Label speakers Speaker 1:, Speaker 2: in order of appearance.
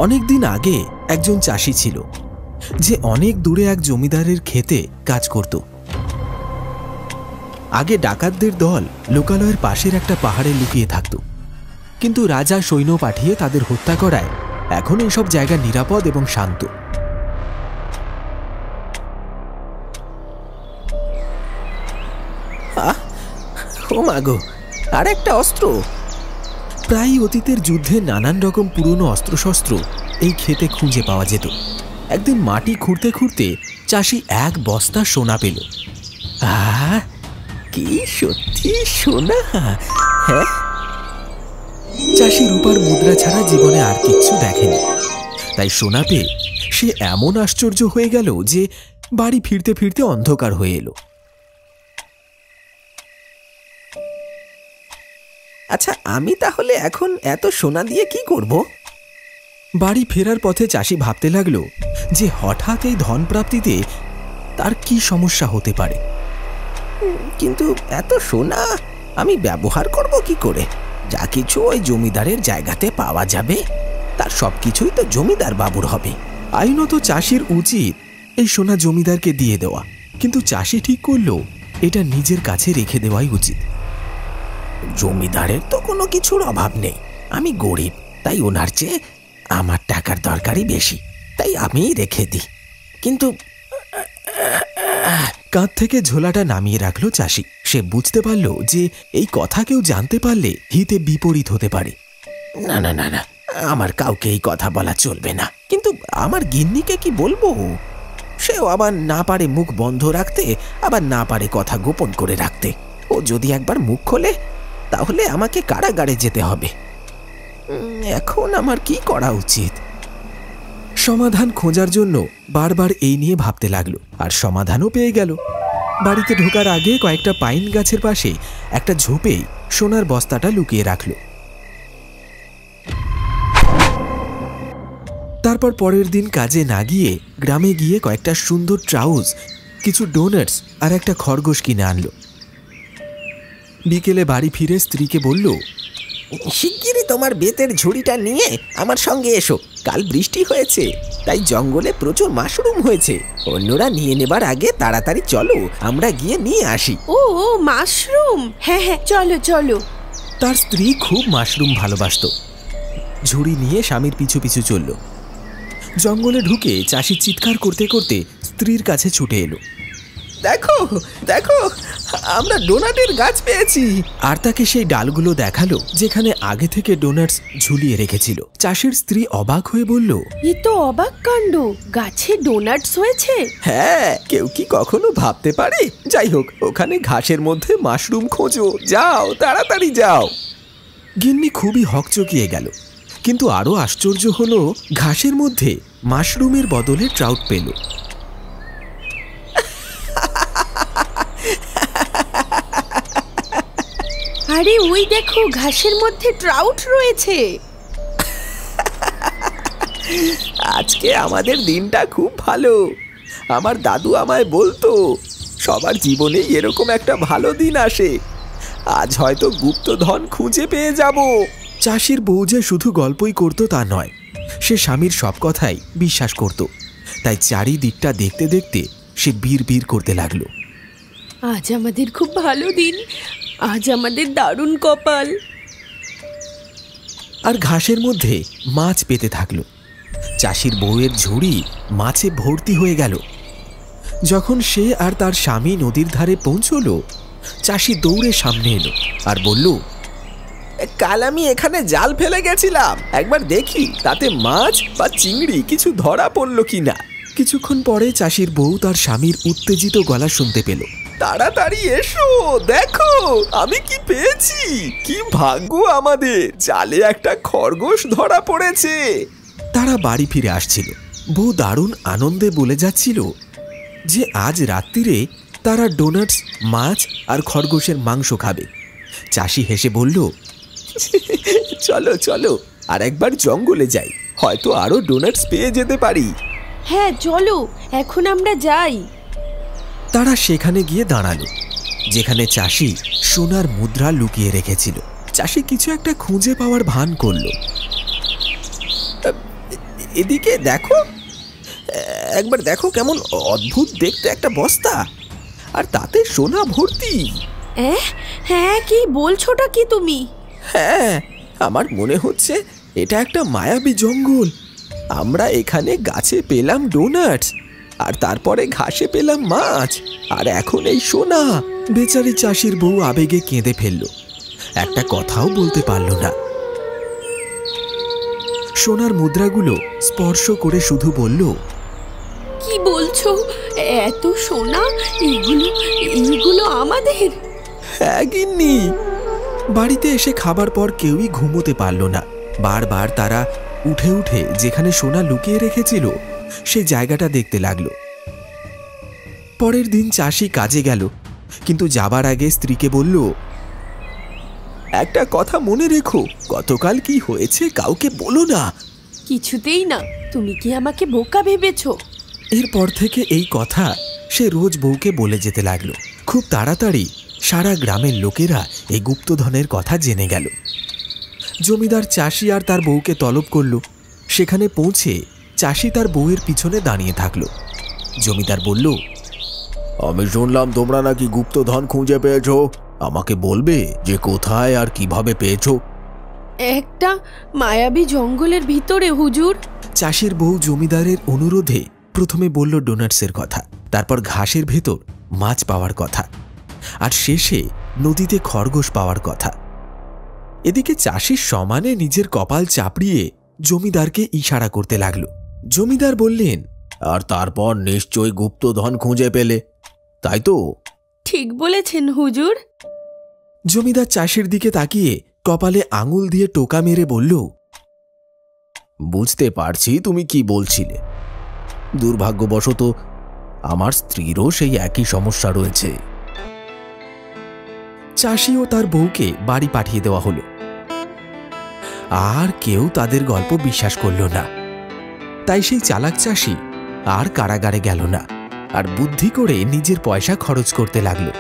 Speaker 1: অনেক দিন আগে একজন চাষি ছিল যে অনেক দূরে এক জমিদারের ক্ষেতে কাজ করত। আগে ডাকাতদের দল লোকালয়ের পাশের একটা পাহাড়ে লুকিয়ে থাকত, কিন্তু রাজা সৈন্য পাঠিয়ে তাদের হত্যা করায় এখন এইসব জায়গা নিরাপদ এবং শান্ত। ও মাগো, আর একটা অস্ত্র! প্রায় অতীতের যুদ্ধে নানান রকম পুরনো অস্ত্রশস্ত্র এই ক্ষেতে খুঁজে পাওয়া যেত। একদিন মাটি খুঁড়তে খুঁড়তে চাষি এক বস্তা সোনা পেল। কি সত্যি সোনা! হ্যাঁ, চাষি রূপার মুদ্রা ছাড়া জীবনে আর কিচ্ছু দেখেনি, তাই সোনা পেয়ে সে এমন আশ্চর্য হয়ে গেল যে বাড়ি ফিরতে ফিরতে অন্ধকার হয়ে এলো। আচ্ছা, আমি তাহলে এখন এত সোনা দিয়ে কি করব? বাড়ি ফেরার পথে চাষি ভাবতে লাগলো যে হঠাৎ এই ধন প্রাপ্তিতে তার কি সমস্যা হতে পারে। কিন্তু এত সোনা আমি ব্যবহার করব কি করে? যা কিছু ওই জমিদারের জায়গাতে পাওয়া যাবে তার সবকিছুই তো জমিদার বাবুর হবে। আইনত চাষির উচিত এই সোনা জমিদারকে দিয়ে দেওয়া, কিন্তু চাষি ঠিক করলো এটা নিজের কাছে রেখে দেওয়াই উচিত। জমিদারের তো কোনো কিছুর অভাব নেই, আমি গরিব, তাই ওনার চেয়ে আমার টাকার দরকারই বেশি, তাই আমিই রেখে দিই। কিন্তু কাঁধ থেকে ঝোলাটা নামিয়ে রাখলো চাষি। সে বুঝতে পারল যে এই কথা কেউ জানতে পারলে হিতে বিপরীত হতে পারে। না না না না, আমার কাউকে এই কথা বলা চলবে না। কিন্তু আমার গিন্নিকে কি বলবো? সেও আবার না পারে মুখ বন্ধ রাখতে, আবার না পারে কথা গোপন করে রাখতে। ও যদি একবার মুখ খোলে তাহলে আমাকে কারাগারে যেতে হবে। এখন আমার কি করা উচিত? সমাধান খোঁজার জন্য বারবার এই নিয়ে ভাবতে লাগলো, আর সমাধানও পেয়ে গেল। বাড়িতে ঢোকার আগে কয়েকটা পাইন গাছের পাশে একটা ঝোপে সোনার বস্তাটা লুকিয়ে রাখলো। তারপর পরের দিন কাজে না গিয়ে গ্রামে গিয়ে কয়েকটা সুন্দর ট্রাউজ, কিছু ডোনাটস আর একটা খরগোশ কিনে আনলো। বিকেলে বাড়ি ফিরে স্ত্রীকে বলল, শিগগিরই তোমার বেতের ঝুড়িটা নিয়ে আমার সঙ্গে এসো। কাল বৃষ্টি হয়েছে, তাই জঙ্গলে প্রচুর মাশরুম হয়েছে। অন্যরা নিয়ে নেবার আগে তাড়াতাড়ি চলো, আমরা গিয়ে নিয়ে আসি।
Speaker 2: ও মাশরুম! হ্যাঁ হ্যাঁ, চলো চলো।
Speaker 1: তার স্ত্রী খুব মাশরুম ভালোবাসত। ঝুড়ি নিয়ে স্বামীর পিছু পিছু চলল। জঙ্গলে ঢুকে চাষি চিৎকার করতে করতে স্ত্রীর কাছে ছুটে এলো। দেখো দেখো, আমরা ডোনাটের গাছ পেয়েছি। আর তাকে সেই ডালগুলো দেখালো যেখানে আগে থেকে ডোনাটস ঝুলিয়ে রেখেছিল। চাষির স্ত্রী অবাক হয়ে বলল,
Speaker 2: এ তো অবাক কাণ্ড, গাছে ডোনাটস হয়েছে।
Speaker 1: হ্যাঁ, কেউ কি কখনো ভাবতে পারে? যাই হোক, ওখানে ঘাসের মধ্যে মাশরুম খোঁজো, যাও তাড়াতাড়ি যাও। গিন্নি খুবই হকচকিয়ে গেল, কিন্তু আরো আশ্চর্য হলো ঘাসের মধ্যে মাশরুমের বদলে ট্রাউট পেল।
Speaker 2: আরে ওই দেখো, ঘাসের মধ্যে ট্রাউট রয়েছে।
Speaker 1: আজকে আমাদের দিনটা খুব ভালো। আমার দাদু আমায় বলতো সবার জীবনে এরকম একটা ভালো দিন আসে। আজ হয়তো গুপ্তধন খুঁজে পেয়ে যাব। চাষির বউ যে শুধু গল্পই করতো তা নয়, সে স্বামীর সব কথাই বিশ্বাস করত। তাই চারিদিকটা দেখতে দেখতে সে বিড়বিড় করতে লাগলো,
Speaker 2: আজ আমাদের খুব ভালো দিন, আজ আমাদের দারুণ কপাল।
Speaker 1: আর ঘাসের মধ্যে মাছ পেতে থাকলো। চাষির বউয়ের ঝুড়ি মাছে ভর্তি হয়ে গেল। যখন সে আর তার স্বামী নদীর ধারে পৌঁছলো, চাষি দৌড়ে সামনে এলো আর বলল, কাল আমি এখানে জাল ফেলে গেছিলাম, একবার দেখি তাতে মাছ বা চিংড়ি কিছু ধরা পড়লো কিনা। কিছুক্ষণ পরে চাষির বউ তার স্বামীর উত্তেজিত গলা শুনতে পেল। তাড়াতাড়ি এসো, দেখো আমি কি পেয়েছি। কি ভাগ্য আমাদের, জালে একটা খরগোশ ধরা পড়েছে। তারা বাড়ি ফিরে আসছিল। বউ দারুণ আনন্দে বলে যাচ্ছিল যে আজ রাত্রিরে তারা ডোনাটস, মাছ আর খরগোশের মাংস খাবে। চাষি হেসে বলল, চলো চলো, আর একবার জঙ্গলে যাই, হয়তো আরো ডোনাটস পেয়ে যেতে পারি।
Speaker 2: হ্যাঁ চলো, এখন আমরা যাই।
Speaker 1: তারা সেখানে গিয়ে দাঁড়ালো যেখানে চাষি সোনার মুদ্রা লুকিয়ে রেখেছিল। চাষি কিছু একটা খুঁজে পাওয়ার ভান করল। এদিকে দেখো, একবার দেখো কেমন অদ্ভুত দেখতে একটা বস্তা, আর তাতে সোনা ভর্তি।
Speaker 2: হ্যাঁ, কি বলছোটা কি তুমি?
Speaker 1: হ্যাঁ, আমার মনে হচ্ছে এটা একটা মায়াবী জঙ্গল। আমরা এখানে গাছে পেলাম ডোনাটস, আর তারপরে ঘাসে পেলাম মাছ, আর এখন এই সোনা। বেচারি চাষির বউ আবেগে কেঁদে ফেলল, একটা কথাও বলতে পারল না। সোনার মুদ্রাগুলো স্পর্শ করে শুধু বলল,
Speaker 2: কি বলছো? এত সোনা? এগুলো আমাদের?
Speaker 1: হ্যাঁ গিন্নি। বাড়িতে এসে খাবার পর কেউই ঘুমোতে পারল না। বারবার তারা উঠে উঠে যেখানে সোনা লুকিয়ে রেখেছিল সেই জায়গাটা দেখতে লাগলো। পরের দিন চাষি কাজে গেল, কিন্তু যাবার আগে স্ত্রীকে বলল, একটা কথা মনে রেখো, গতকাল কি হয়েছে কাউকে বলো না।
Speaker 2: কিছুতেই না। তুমি কি আমাকে বোকা ভেবেছো?
Speaker 1: এরপর থেকে এই কথা সে রোজ বউকে বলে যেতে লাগলো। খুব তাড়াতাড়ি সারা গ্রামের লোকেরা এই গুপ্তধনের কথা জেনে গেল। জমিদার চাষি আর তার বউকে তলব করল। সেখানে পৌঁছে চাষি তার বউয়ের পিছনে দাঁড়িয়ে থাকলো। জমিদার বলল, আমি শুনলাম তোমরা নাকি গুপ্তধন খুঁজে পেয়েছো। আমাকে বলবে যে কোথায় আর কিভাবে পেয়েছো?
Speaker 2: একটা মায়াবী জঙ্গলের ভিতরে হুজুর।
Speaker 1: চাষির বউ জমিদারের অনুরোধে প্রথমে বলল ডোনাটসের কথা, তারপর ঘাসের ভেতর মাছ পাওয়ার কথা, আর শেষে নদীতে খরগোশ পাওয়ার কথা। এদিকে চাষির সমানে নিজের কপাল চাপড়িয়ে জমিদারকে ইশারা করতে লাগলো। জমিদার বললেন, আর তারপর নিশ্চয়ই গুপ্তধন খুঁজে পেলে, তাই তো?
Speaker 2: ঠিক বলেছেন হুজুর।
Speaker 1: জমিদার চাষির দিকে তাকিয়ে কপালে আঙুল দিয়ে টোকা মেরে বলল, বুঝতে পারছি তুমি কি বলছিলে। দুর্ভাগ্যবশত আমার স্ত্রীরও সেই একই সমস্যা রয়েছে। চাষি ও তার বউকে বাড়ি পাঠিয়ে দেওয়া হলো। আর কেউ তাদের গল্প বিশ্বাস করল না। তাই সেই চালাক চাষি আর কারাগারে গেল না, আর বুদ্ধি করে নিজের পয়সা খরচ করতে লাগলো।